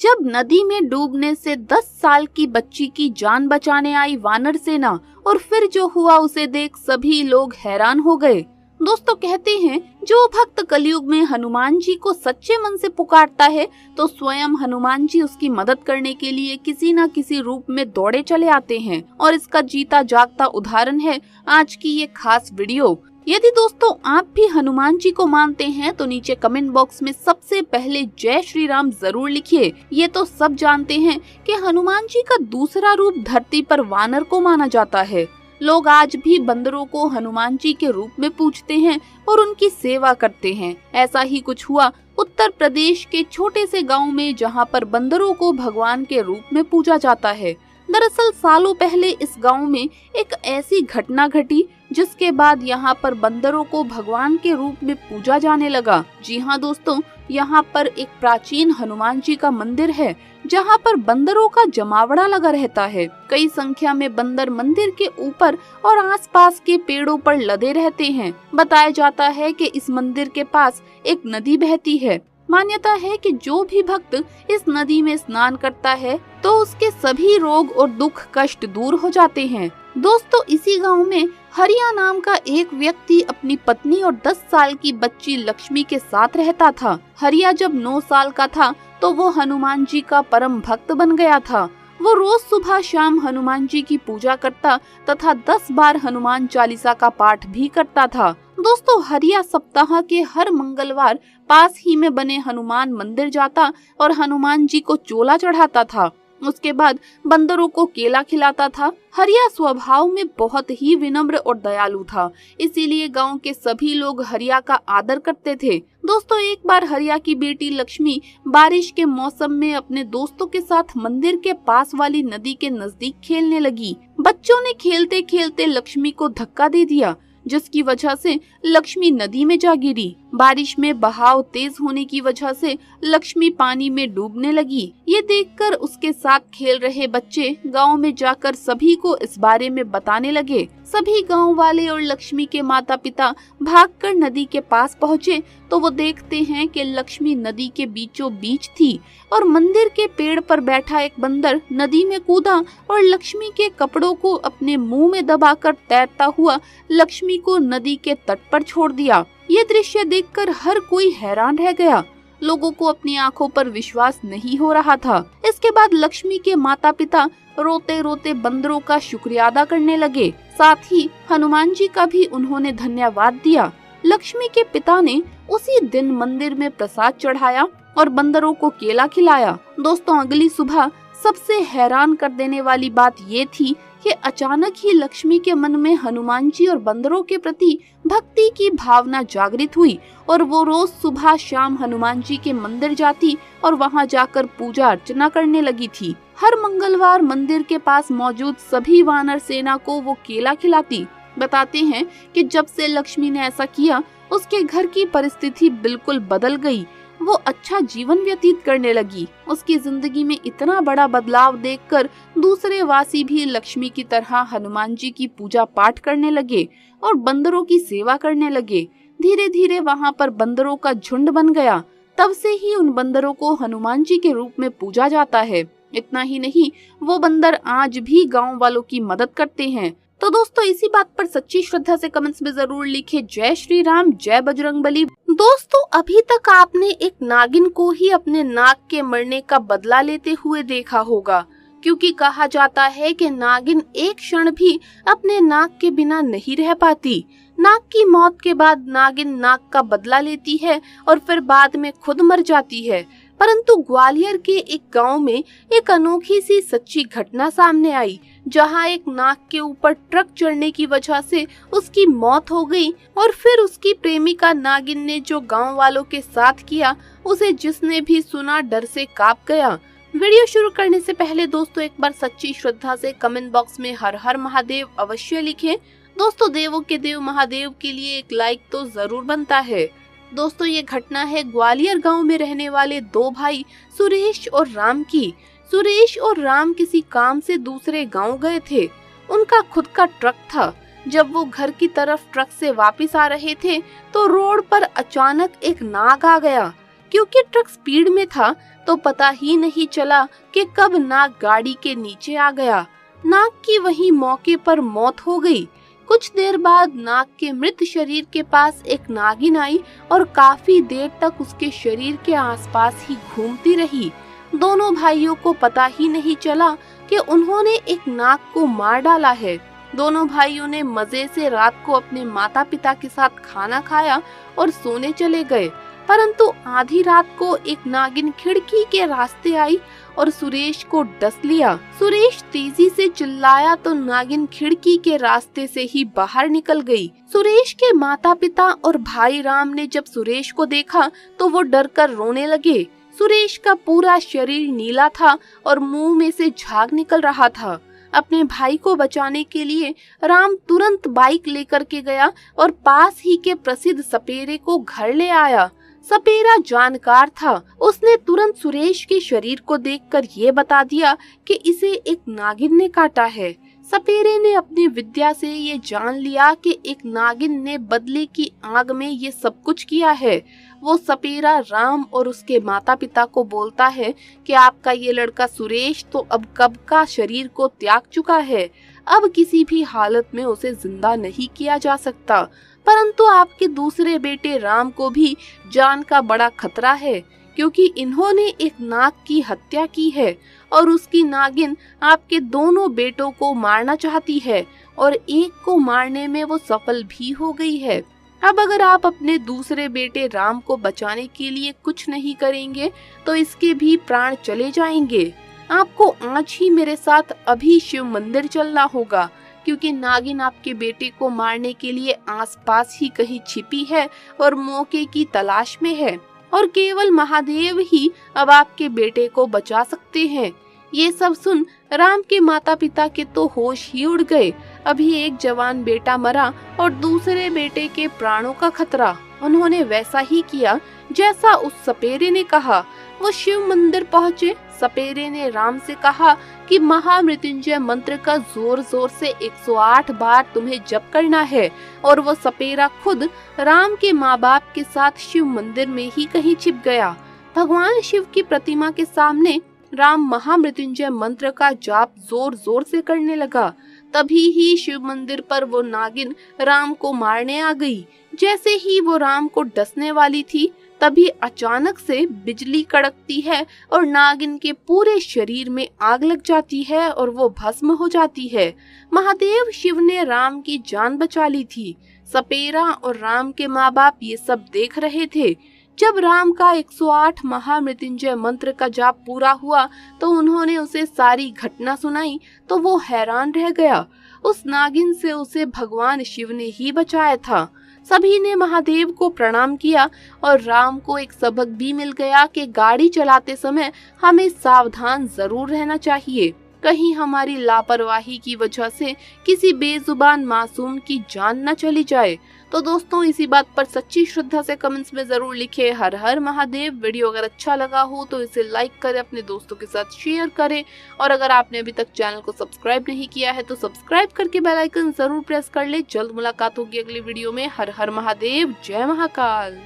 जब नदी में डूबने से 10 साल की बच्ची की जान बचाने आई वानर सेना और फिर जो हुआ उसे देख सभी लोग हैरान हो गए। दोस्तों कहते हैं जो भक्त कलयुग में हनुमान जी को सच्चे मन से पुकारता है तो स्वयं हनुमान जी उसकी मदद करने के लिए किसी न किसी रूप में दौड़े चले आते हैं और इसका जीता जागता उदाहरण है आज की ये खास वीडियो। यदि दोस्तों आप भी हनुमान जी को मानते हैं तो नीचे कमेंट बॉक्स में सबसे पहले जय श्री राम जरूर लिखिए। ये तो सब जानते हैं कि हनुमान जी का दूसरा रूप धरती पर वानर को माना जाता है। लोग आज भी बंदरों को हनुमान जी के रूप में पूजते हैं और उनकी सेवा करते हैं। ऐसा ही कुछ हुआ उत्तर प्रदेश के छोटे से गांव में, जहां पर बंदरों को भगवान के रूप में पूजा जाता है। दरअसल सालों पहले इस गांव में एक ऐसी घटना घटी जिसके बाद यहाँ पर बंदरों को भगवान के रूप में पूजा जाने लगा। जी हाँ दोस्तों, यहाँ पर एक प्राचीन हनुमान जी का मंदिर है जहाँ पर बंदरों का जमावड़ा लगा रहता है। कई संख्या में बंदर मंदिर के ऊपर और आसपास के पेड़ों पर लदे रहते हैं। बताया जाता है कि इस मंदिर के पास एक नदी बहती है। मान्यता है कि जो भी भक्त इस नदी में स्नान करता है तो उसके सभी रोग और दुख कष्ट दूर हो जाते हैं। दोस्तों इसी गांव में हरिया नाम का एक व्यक्ति अपनी पत्नी और 10 साल की बच्ची लक्ष्मी के साथ रहता था। हरिया जब 9 साल का था तो वो हनुमान जी का परम भक्त बन गया था। वो रोज सुबह शाम हनुमान जी की पूजा करता तथा 10 बार हनुमान चालीसा का पाठ भी करता था। दोस्तों हरिया सप्ताह के हर मंगलवार पास ही में बने हनुमान मंदिर जाता और हनुमान जी को चोला चढ़ाता था। उसके बाद बंदरों को केला खिलाता था। हरिया स्वभाव में बहुत ही विनम्र और दयालु था, इसीलिए गांव के सभी लोग हरिया का आदर करते थे। दोस्तों एक बार हरिया की बेटी लक्ष्मी बारिश के मौसम में अपने दोस्तों के साथ मंदिर के पास वाली नदी के नजदीक खेलने लगी। बच्चों ने खेलते खेलते लक्ष्मी को धक्का दे दिया, जिसकी वजह से लक्ष्मी नदी में जा गिरी। बारिश में बहाव तेज होने की वजह से लक्ष्मी पानी में डूबने लगी। ये देखकर उसके साथ खेल रहे बच्चे गांव में जाकर सभी को इस बारे में बताने लगे। सभी गांव वाले और लक्ष्मी के माता पिता भागकर नदी के पास पहुँचे तो वो देखते हैं कि लक्ष्मी नदी के बीचों बीच थी और मंदिर के पेड़ पर बैठा एक बंदर नदी में कूदा और लक्ष्मी के कपड़ों को अपने मुंह में दबाकर तैरता हुआ लक्ष्मी को नदी के तट पर छोड़ दिया। ये दृश्य देखकर हर कोई हैरान रह गया। लोगों को अपनी आंखों पर विश्वास नहीं हो रहा था। इसके बाद लक्ष्मी के माता पिता रोते रोते बंदरों का शुक्रिया अदा करने लगे। साथ ही हनुमान जी का भी उन्होंने धन्यवाद दिया। लक्ष्मी के पिता ने उसी दिन मंदिर में प्रसाद चढ़ाया और बंदरों को केला खिलाया। दोस्तों अगली सुबह सबसे हैरान कर देने वाली बात ये थी कि अचानक ही लक्ष्मी के मन में हनुमान जी और बंदरों के प्रति भक्ति की भावना जागृत हुई और वो रोज सुबह शाम हनुमान जी के मंदिर जाती और वहां जाकर पूजा अर्चना करने लगी थी। हर मंगलवार मंदिर के पास मौजूद सभी वानर सेना को वो केला खिलाती। बताते हैं कि जब से लक्ष्मी ने ऐसा किया उसके घर की परिस्थिति बिल्कुल बदल गई। वो अच्छा जीवन व्यतीत करने लगी। उसकी जिंदगी में इतना बड़ा बदलाव देखकर दूसरे वासी भी लक्ष्मी की तरह हनुमान जी की पूजा पाठ करने लगे और बंदरों की सेवा करने लगे। धीरे धीरे वहाँ पर बंदरों का झुंड बन गया। तब से ही उन बंदरों को हनुमान जी के रूप में पूजा जाता है। इतना ही नहीं, वो बंदर आज भी गाँव वालों की मदद करते हैं। तो दोस्तों इसी बात पर सच्ची श्रद्धा से कमेंट्स में जरूर लिखे जय श्री राम, जय बजरंगबली। दोस्तों अभी तक आपने एक नागिन को ही अपने नाक के मरने का बदला लेते हुए देखा होगा, क्योंकि कहा जाता है कि नागिन एक क्षण भी अपने नाक के बिना नहीं रह पाती। नाग की मौत के बाद नागिन नाग का बदला लेती है और फिर बाद में खुद मर जाती है। परंतु ग्वालियर के एक गांव में एक अनोखी सी सच्ची घटना सामने आई, जहां एक नाग के ऊपर ट्रक चढ़ने की वजह से उसकी मौत हो गई और फिर उसकी प्रेमिका नागिन ने जो गांव वालों के साथ किया उसे जिसने भी सुना डर से कांप गया। वीडियो शुरू करने से पहले दोस्तों एक बार सच्ची श्रद्धा से कमेंट बॉक्स में हर हर महादेव अवश्य लिखें। दोस्तों देवों के देव महादेव के लिए एक लाइक तो जरूर बनता है। दोस्तों ये घटना है ग्वालियर गांव में रहने वाले दो भाई सुरेश और राम की। सुरेश और राम किसी काम से दूसरे गांव गए थे। उनका खुद का ट्रक था। जब वो घर की तरफ ट्रक से वापस आ रहे थे तो रोड पर अचानक एक नाग आ गया। क्योंकि ट्रक स्पीड में था तो पता ही नहीं चला कि कब नाग गाड़ी के नीचे आ गया। नाग की वहीं मौके पर मौत हो गई। कुछ देर बाद नाग के मृत शरीर के पास एक नागिन आई और काफी देर तक उसके शरीर के आसपास ही घूमती रही। दोनों भाइयों को पता ही नहीं चला कि उन्होंने एक नाग को मार डाला है। दोनों भाइयों ने मजे से रात को अपने माता पिता के साथ खाना खाया और सोने चले गए, परंतु आधी रात को एक नागिन खिड़की के रास्ते आई और सुरेश को डस लिया। सुरेश तेजी से चिल्लाया तो नागिन खिड़की के रास्ते से ही बाहर निकल गई। सुरेश के माता पिता और भाई राम ने जब सुरेश को देखा तो वो डरकर रोने लगे। सुरेश का पूरा शरीर नीला था और मुंह में से झाग निकल रहा था। अपने भाई को बचाने के लिए राम तुरंत बाइक लेकर के गया और पास ही के प्रसिद्ध सपेरे को घर ले आया। सपेरा जानकार था। उसने तुरंत सुरेश के शरीर को देखकर ये बता दिया कि इसे एक नागिन ने काटा है। सपेरे ने अपनी विद्या से ये जान लिया कि एक नागिन ने बदले की आग में ये सब कुछ किया है। वो सपेरा राम और उसके माता पिता को बोलता है कि आपका ये लड़का सुरेश तो अब कब का शरीर को त्याग चुका है, अब किसी भी हालत में उसे जिंदा नहीं किया जा सकता, परंतु आपके दूसरे बेटे राम को भी जान का बड़ा खतरा है, क्योंकि इन्होंने एक नाग की हत्या की है और उसकी नागिन आपके दोनों बेटों को मारना चाहती है और एक को मारने में वो सफल भी हो गई है। अब अगर आप अपने दूसरे बेटे राम को बचाने के लिए कुछ नहीं करेंगे तो इसके भी प्राण चले जाएंगे। आपको आज ही मेरे साथ अभी शिव मंदिर चलना होगा, क्योंकि नागिन आपके बेटे को मारने के लिए आसपास ही कहीं छिपी है और मौके की तलाश में है, और केवल महादेव ही अब आपके बेटे को बचा सकते हैं। ये सब सुन राम के माता पिता के तो होश ही उड़ गए। अभी एक जवान बेटा मरा और दूसरे बेटे के प्राणों का खतरा। उन्होंने वैसा ही किया जैसा उस सपेरे ने कहा। वो शिव मंदिर पहुँचे। सपेरे ने राम से कहा कि महामृत्युंजय मंत्र का जोर जोर से 108 बार तुम्हें जप करना है, और वो सपेरा खुद राम के माँ बाप के साथ शिव मंदिर में ही कहीं छिप गया। भगवान शिव की प्रतिमा के सामने राम महामृत्युंजय मंत्र का जाप जोर जोर से करने लगा। तभी ही शिव मंदिर पर वो नागिन राम को मारने आ गई। जैसे ही वो राम को डसने वाली थी तभी अचानक से बिजली कड़कती है और नागिन के पूरे शरीर में आग लग जाती है और वो भस्म हो जाती है। महादेव शिव ने राम की जान बचा ली थी। सपेरा और राम के माँ बाप ये सब देख रहे थे। जब राम का 108 महामृत्युंजय मंत्र का जाप पूरा हुआ तो उन्होंने उसे सारी घटना सुनाई तो वो हैरान रह गया। उस नागिन से उसे भगवान शिव ने ही बचाया था। सभी ने महादेव को प्रणाम किया और राम को एक सबक भी मिल गया कि गाड़ी चलाते समय हमें सावधान जरूर रहना चाहिए, कहीं हमारी लापरवाही की वजह से किसी बेजुबान मासूम की जान न चली जाए। तो दोस्तों, इसी बात पर सच्ची श्रद्धा से कमेंट्स में जरूर लिखें हर हर महादेव। वीडियो अगर अच्छा लगा हो तो इसे लाइक करें, अपने दोस्तों के साथ शेयर करें, और अगर आपने अभी तक चैनल को सब्सक्राइब नहीं किया है तो सब्सक्राइब करके बेल आइकन जरूर प्रेस कर ले। जल्द मुलाकात होगी अगली वीडियो में। हर हर महादेव, जय महाकाल।